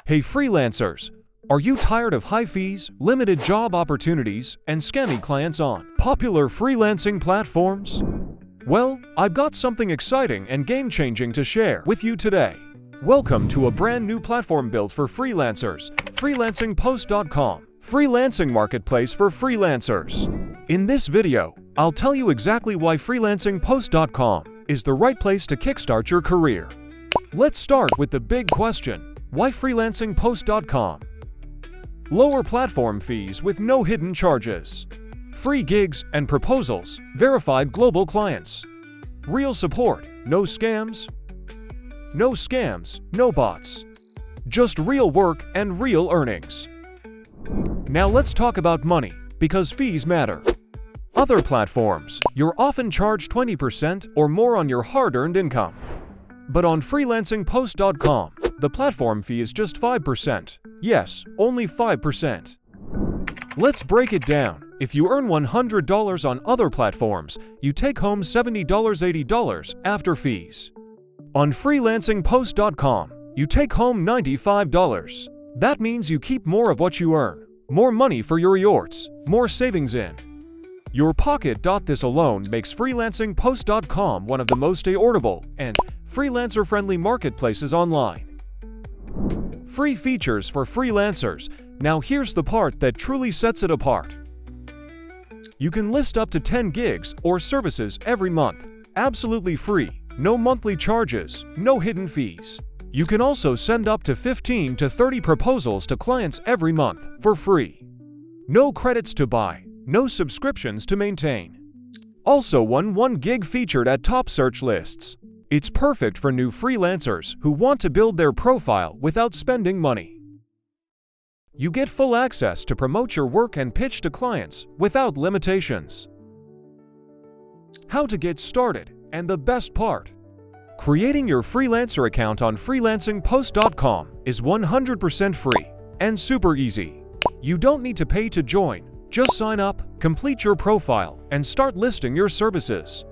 Hey freelancers, are you tired of high fees, limited job opportunities, and scammy clients on popular freelancing platforms? Well, I've got something exciting and game-changing to share with you today. Welcome to a brand new platform built for freelancers, FreelancingPost.com, freelancing marketplace for freelancers. In this video, I'll tell you exactly why FreelancingPost.com is the right place to kickstart your career. Let's start with the big question. Why FreelancingPost.com? Lower platform fees with no hidden charges. Free gigs and proposals, verified global clients. Real support, no scams. No scams, no bots. Just real work and real earnings. Now let's talk about money, because fees matter. Other platforms, you're often charged 20% or more on your hard-earned income. But on FreelancingPost.com, the platform fee is just 5%. Yes, only 5%. Let's break it down. If you earn $100 on other platforms, you take home $70, $80 after fees. On FreelancingPost.com, you take home $95. That means you keep more of what you earn. More money for your rewards, more savings in your pocket. This alone makes FreelancingPost.com one of the most affordable and freelancer-friendly marketplaces online. Free features for freelancers. Now here's the part that truly sets it apart. You can list up to 10 gigs or services every month, absolutely free, no monthly charges, no hidden fees. You can also send up to 15 to 30 proposals to clients every month for free. No credits to buy, no subscriptions to maintain. Also 1 gig featured at top search lists. It's perfect for new freelancers who want to build their profile without spending money. You get full access to promote your work and pitch to clients without limitations. How to get started, and the best part. Creating your freelancer account on FreelancingPost.com is 100% free and super easy. You don't need to pay to join. Just sign up, complete your profile, and start listing your services.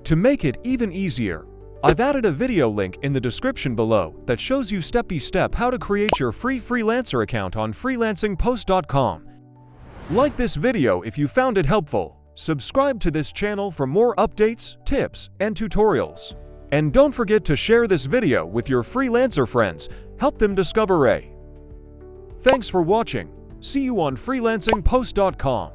To make it even easier, I've added a video link in the description below that shows you step-by-step how to create your free freelancer account on FreelancingPost.com. Like this video if you found it helpful. Subscribe to this channel for more updates, tips, and tutorials. And don't forget to share this video with your freelancer friends. Help them discover a. Thanks for watching. See you on FreelancingPost.com.